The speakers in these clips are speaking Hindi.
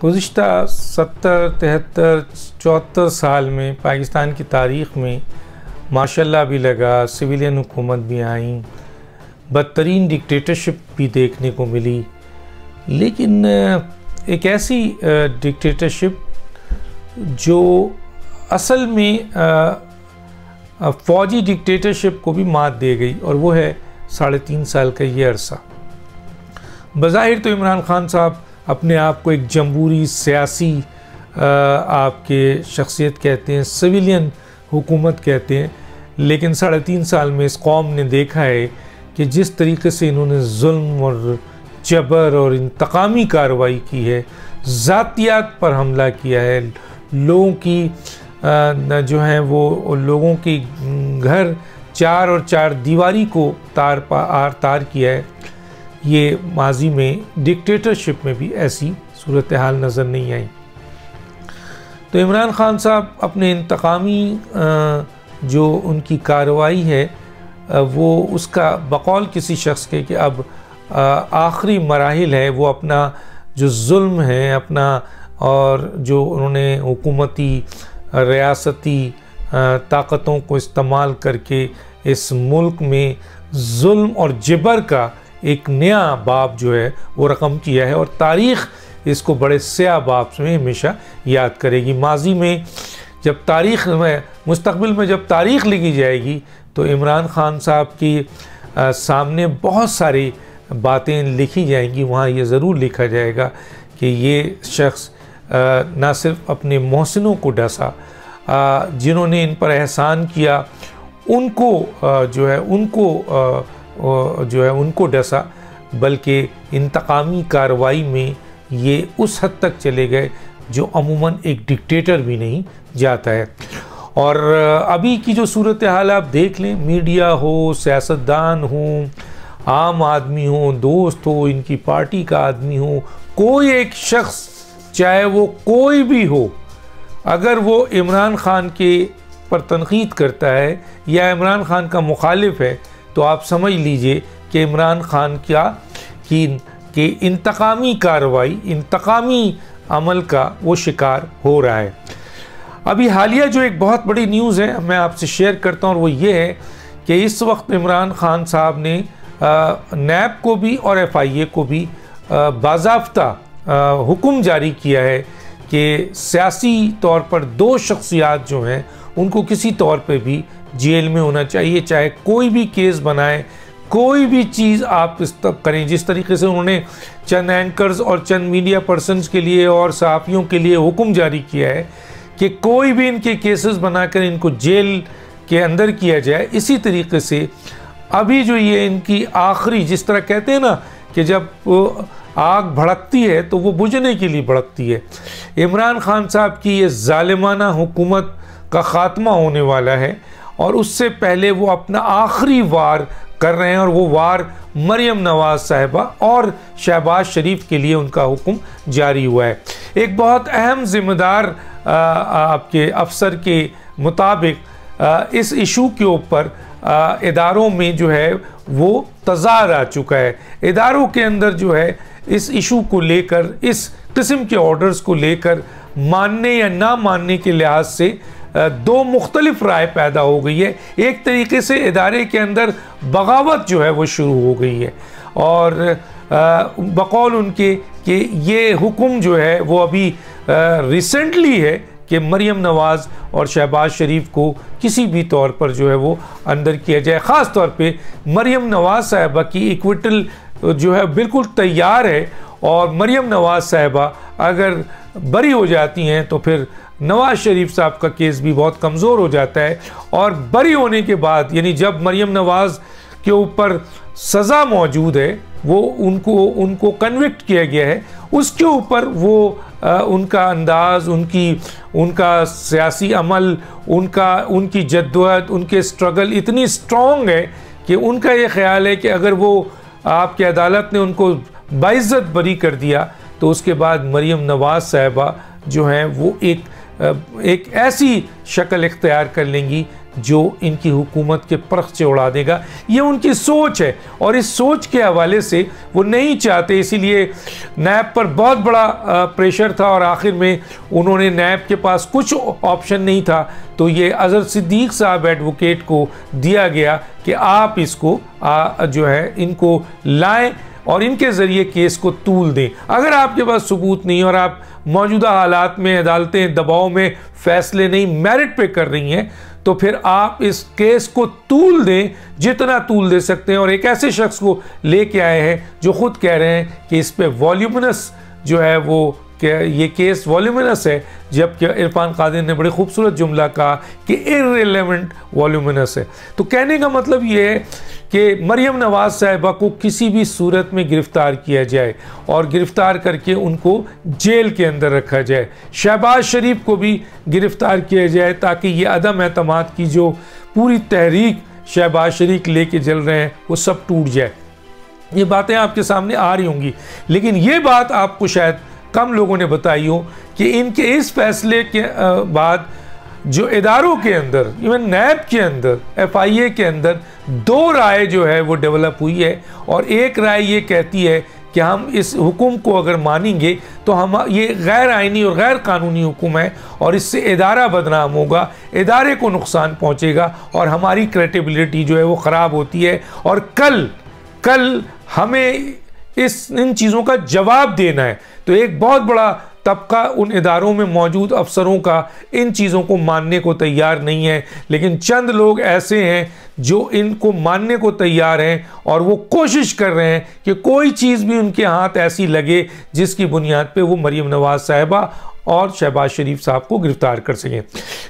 गुज़िश्ता 70, 73, 74 साल में पाकिस्तान की तारीख़ में माशाल्लाह भी लगा, सिविलियन हुकूमत भी आई, बदतरीन डिक्टेटरशिप भी देखने को मिली, लेकिन एक ऐसी डिक्टेटरशिप जो असल में फ़ौजी डिक्टेटरशिप को भी मात दे गई, और वो है 3.5 साल का ये अरसा। बज़ाहिर तो इमरान खान साहब अपने आप को एक जमहूरी सियासी आपके शख्सियत कहते हैं, सिविलियन हुकूमत कहते हैं, लेकिन 3.5 साल में इस कौम ने देखा है कि जिस तरीके से इन्होंने जुल्म और जबर और इंतकामी कार्रवाई की है, ज़ातियात पर हमला किया है, लोगों की जो हैं वो लोगों के घर 4 और 4 दीवारी को तार किया है। ये माजी में डिक्टेटरशिप में भी ऐसी सूरत हाल नज़र नहीं आई। तो इमरान खान साहब अपने इंतकामी जो उनकी कार्रवाई है वो उसका बकौल किसी शख्स के कि अब आखिरी मराहिल है, वो अपना जो जुल्म है अपना, और जो उन्होंने हुकूमती रियासती ताकतों को इस्तेमाल करके इस मुल्क में जुल्म और जबर का एक नया बाब जो है वो रकम किया है, और तारीख़ इसको बड़े स्याह बाब में हमेशा याद करेगी। माजी में जब तारीख़ में मुस्तक़बिल में जब तारीख़ लिखी जाएगी तो इमरान खान साहब की सामने बहुत सारी बातें लिखी जाएंगी। वहाँ ये ज़रूर लिखा जाएगा कि ये शख्स ना सिर्फ अपने मोहसिनों को डसा, जिन्होंने इन पर एहसान किया उनको उनको डसा, बल्कि इंतकामी कार्रवाई में ये उस हद तक चले गए जो अमूमन एक डिक्टेटर भी नहीं जाता है। और अभी की जो सूरत हाल आप देख लें, मीडिया हो, सियासतदान हो, आम आदमी हो, दोस्त हो, इनकी पार्टी का आदमी हो, कोई एक शख्स चाहे वो कोई भी हो, अगर वो इमरान खान के पर तनकीद करता है या इमरान खान का मुखालिफ है तो आप समझ लीजिए कि इमरान खान की इंतकामी कार्रवाई, इंतकामी अमल का वो शिकार हो रहा है। अभी हालिया जो एक बहुत बड़ी न्यूज़ है मैं आपसे शेयर करता हूँ, और वो ये है कि इस वक्त इमरान खान साहब ने नैब को भी और FIA को भी बाज़ाब्ता हुक्म जारी किया है कि सियासी तौर पर 2 शख्सियात जो हैं उनको किसी तौर पे भी जेल में होना चाहिए, चाहे कोई भी केस बनाए, कोई भी चीज़ आप इस तक करें। जिस तरीके से उन्होंने चंद एंकर्स और चंद मीडिया पर्सनस के लिए और सहाफ़ियों के लिए हुक्म जारी किया है कि कोई भी इनके केसेस बनाकर इनको जेल के अंदर किया जाए, इसी तरीके से अभी जो ये इनकी आखिरी, जिस तरह कहते हैं ना कि जब आग भड़कती है तो वो बुझने के लिए भड़कती है, इमरान खान साहब की ये जालिमाना हुकूमत का ख़ात्मा होने वाला है, और उससे पहले वो अपना आखिरी वार कर रहे हैं, और वो वार मरियम नवाज़ साहिबा और शहबाज शरीफ के लिए उनका हुक्म जारी हुआ है। एक बहुत अहम ज़िम्मेदार आपके अफसर के मुताबिक इस इशू के ऊपर इदारों में जो है वो तज़ाद आ चुका है। इदारों के अंदर जो है इस इशू को लेकर, इस किस्म के ऑर्डर्स को लेकर मानने या ना मानने के लिहाज से 2 मुख्तलिफ राय पैदा हो गई है। एक तरीके से इदारे के अंदर बगावत जो है वो शुरू हो गई है, और बकौल उनके कि ये हुक्म जो है वो अभी रिसेंटली है कि मरियम नवाज़ और शहबाज शरीफ को किसी भी तौर पर जो है वो अंदर किया जाए। ख़ास तौर पे मरियम नवाज़ साहिबा की इक्विटल जो है बिल्कुल तैयार है, और मरियम नवाज़ साहिबा अगर बरी हो जाती हैं तो फिर नवाज़ शरीफ साहब का केस भी बहुत कमज़ोर हो जाता है, और बरी होने के बाद यानी जब मरियम नवाज़ के ऊपर सज़ा मौजूद है, वो उनको कन्विक्ट किया गया है, उसके ऊपर वो उनका अंदाज़, उनका सियासी अमल, उनकी जद्दोजहद, उनके स्ट्रगल इतनी स्ट्रॉन्ग है कि उनका ये ख्याल है कि अगर वो आपकी अदालत ने उनको बाइज़्ज़त बरी कर दिया तो उसके बाद मरियम नवाज़ साहिबा जो हैं वो एक ऐसी शक्ल इख्तियार कर लेंगी जो इनकी हुकूमत के परखचे उड़ा देगा। ये उनकी सोच है और इस सोच के हवाले से वो नहीं चाहते, इसीलिए नैब पर बहुत बड़ा प्रेशर था और आखिर में उन्होंने नैब के पास कुछ ऑप्शन नहीं था, तो ये अजहर सिद्दीक साहब एडवोकेट को दिया गया कि आप इसको जो है इनको लाएं और इनके ज़रिए केस को तूल दें। अगर आपके पास सबूत नहीं और आप मौजूदा हालात में अदालतें दबाव में फ़ैसले नहीं मेरिट पे कर रही हैं, तो फिर आप इस केस को तूल दें, जितना तूल दे सकते हैं। और एक ऐसे शख्स को लेके आए हैं जो खुद कह रहे हैं कि इस पे वॉल्यूमिनस जो है वो ये केस वॉल्यूमिनस है, जबकि इरफान कादिर ने बड़े खूबसूरत जुमला कहा कि इररिलेवेंट वॉल्यूमिनस है। तो कहने का मतलब ये है कि मरियम नवाज साहिबा को किसी भी सूरत में गिरफ़्तार किया जाए और गिरफ़्तार करके उनको जेल के अंदर रखा जाए। शहबाज शरीफ को भी गिरफ़्तार किया जाए ताकि ये अदम एतमाद की जो पूरी तहरीक शहबाज शरीफ लेके चल रहे हैं वो सब टूट जाए। ये बातें आपके सामने आ रही होंगी, लेकिन ये बात आपको शायद कम लोगों ने बताई हो कि इनके इस फैसले के बाद जो इदारों के अंदर, इवन नैब के अंदर, FIA के अंदर दो राय जो है वो डेवलप हुई है। और एक राय ये कहती है कि हम इस हुक्म को अगर मानेंगे तो हम ये गैर आइनी और गैर कानूनी हुक्म है और इससे इदारा बदनाम होगा, इदारे को नुकसान पहुँचेगा और हमारी क्रेडिबिलिटी जो है वो ख़राब होती है। और कल हमें इन चीज़ों का जवाब देना है। तो एक बहुत बड़ा तबका उन इदारों में मौजूद अफसरों का इन चीज़ों को मानने को तैयार नहीं है, लेकिन चंद लोग ऐसे हैं जो इनको मानने को तैयार हैं और वो कोशिश कर रहे हैं कि कोई चीज़ भी उनके हाथ ऐसी लगे जिसकी बुनियाद पे वो मरियम नवाज साहिबा और शहबाज शरीफ साहब को गिरफ्तार कर सकें।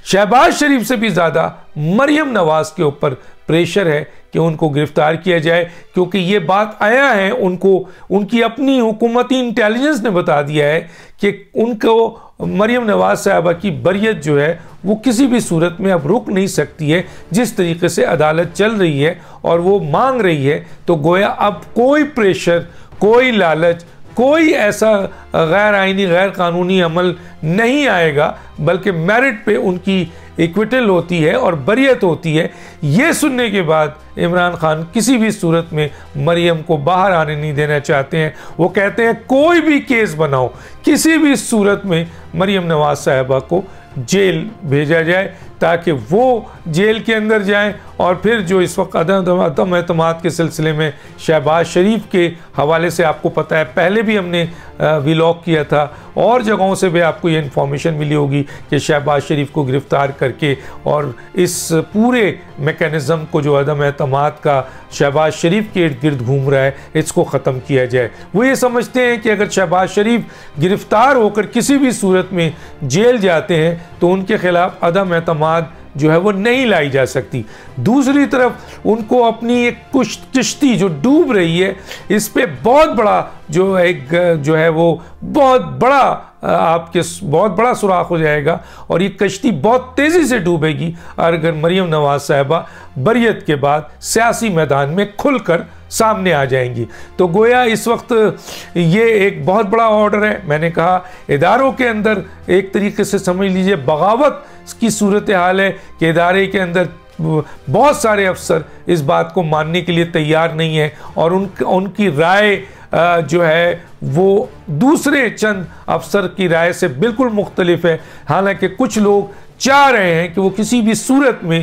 शहबाज शरीफ से भी ज़्यादा मरियम नवाज के ऊपर प्रेशर है कि उनको गिरफ्तार किया जाए, क्योंकि ये बात आया है उनको, उनकी अपनी हुकूमती इंटेलिजेंस ने बता दिया है कि उनको मरियम नवाज साहबा की बरियत जो है वो किसी भी सूरत में अब रुक नहीं सकती है। जिस तरीके से अदालत चल रही है और वो मांग रही है, तो गोया अब कोई प्रेशर, कोई लालच, कोई ऐसा गैर आइनी गैर कानूनी अमल नहीं आएगा, बल्कि मेरिट पे उनकी इक्विटल होती है और बरियत होती है। ये सुनने के बाद इमरान खान किसी भी सूरत में मरियम को बाहर आने नहीं देना चाहते हैं। वो कहते हैं कोई भी केस बनाओ, किसी भी सूरत में मरियम नवाज साहिबा को जेल भेजा जाए ताकि वो जेल के अंदर जाएं। और फिर जो इस वक्त अदम एतमाद के सिलसिले में शहबाज शरीफ के हवाले से आपको पता है, पहले भी हमने व्लॉग किया था और जगहों से भी आपको ये इन्फॉर्मेशन मिली होगी कि शहबाज शरीफ को गिरफ़्तार करके और इस पूरे मेकनिज़म को जो अदम एतमाद का शहबाज शरीफ के इर्द गिर्द घूम रहा है, इसको ख़त्म किया जाए। वो ये समझते हैं कि अगर शहबाज शरीफ गिरफ़्तार होकर किसी भी सूरत में जेल जाते हैं तो उनके ख़िलाफ़ अदम एतमाद जो है वो नहीं लाई जा सकती। दूसरी तरफ उनको अपनी एक किश्ती जो डूब रही है, इस पे बहुत बड़ा जो है वो बहुत बड़ा सुराख हो जाएगा और ये कश्ती बहुत तेज़ी से डूबेगी अगर मरियम नवाज साहिबा बरियत के बाद सियासी मैदान में खुलकर सामने आ जाएंगी। तो गोया इस वक्त ये एक बहुत बड़ा ऑर्डर है। मैंने कहा इदारों के अंदर एक तरीके से समझ लीजिए बगावत की सूरत हाल है कि इदारे के अंदर बहुत सारे अफसर इस बात को मानने के लिए तैयार नहीं है और उनकी राय जो है वो दूसरे चंद अफसर की राय से बिल्कुल मुख्तलिफ है। हालांकि कुछ लोग चाह रहे हैं कि वो किसी भी सूरत में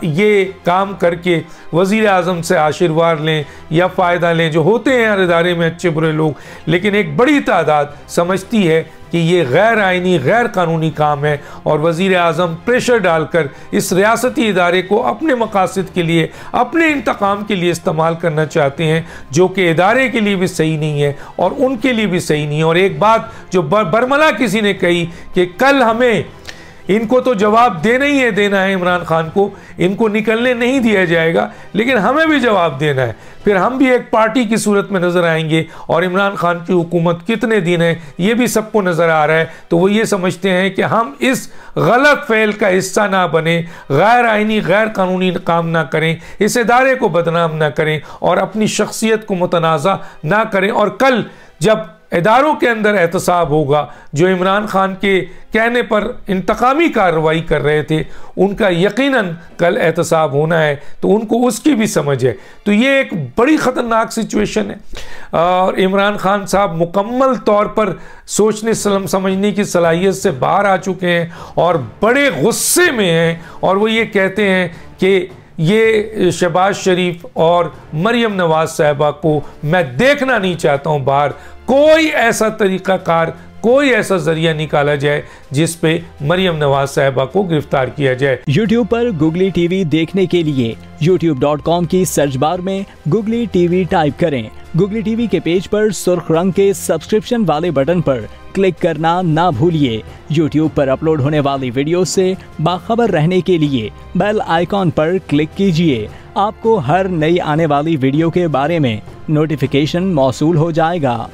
ये काम करके वज़ीर आज़म से आशीर्वाद लें या फ़ायदा लें, जो होते हैं हर इदारे में अच्छे बुरे लोग, लेकिन एक बड़ी तादाद समझती है कि ये गैर आइनी गैर कानूनी काम है और वज़ीर आज़म प्रेशर डालकर इस रियासती इदारे को अपने मकासद के लिए, अपने इंतकाम के लिए इस्तेमाल करना चाहते हैं, जो कि इदारे के लिए भी सही नहीं है और उनके लिए भी सही नहीं है। और एक बात जो बरमला किसी ने कही कि कल हमें इनको तो जवाब देना ही है, देना है इमरान खान को, इनको निकलने नहीं दिया जाएगा, लेकिन हमें भी जवाब देना है। फिर हम भी एक पार्टी की सूरत में नज़र आएंगे और इमरान खान की हुकूमत कितने दिन है ये भी सबको नज़र आ रहा है। तो वो ये समझते हैं कि हम इस गलत फ़ेल का हिस्सा ना बने, गैर आइनी गैर कानूनी काम ना करें, इस इदारे को बदनाम ना करें और अपनी शख्सियत को मुतनाज़ा ना करें। और कल जब इदारों के अंदर एहतसाब होगा जो इमरान खान के कहने पर इंतकामी कार्रवाई कर रहे थे, उनका यकीनन कल एहतसाब होना है, तो उनको उसकी भी समझ है। तो ये एक बड़ी ख़तरनाक सिचुएशन है और इमरान खान साहब मुकम्मल तौर पर सोचने समझने की सलाहियत से बाहर आ चुके हैं और बड़े गुस्से में हैं और वो ये कहते हैं कि ये शहबाज शरीफ और मरियम नवाज साहिबा को मैं देखना नहीं चाहता हूँ बाहर। कोई ऐसा तरीक़ाकार, कोई ऐसा जरिया निकाला जाए जिस पे मरियम नवाज साहिबा को गिरफ्तार किया जाए। YouTube पर गूगली टीवी देखने के लिए youtube.com की सर्च बार में गूगली टीवी टाइप करें। गूगली टीवी के पेज पर सुर्ख रंग के सब्सक्रिप्शन वाले बटन पर क्लिक करना ना भूलिए। YouTube पर अपलोड होने वाली वीडियो से बाखबर रहने के लिए बेल आइकॉन पर क्लिक कीजिए। आपको हर नई आने वाली वीडियो के बारे में नोटिफिकेशन मौसूल हो जाएगा।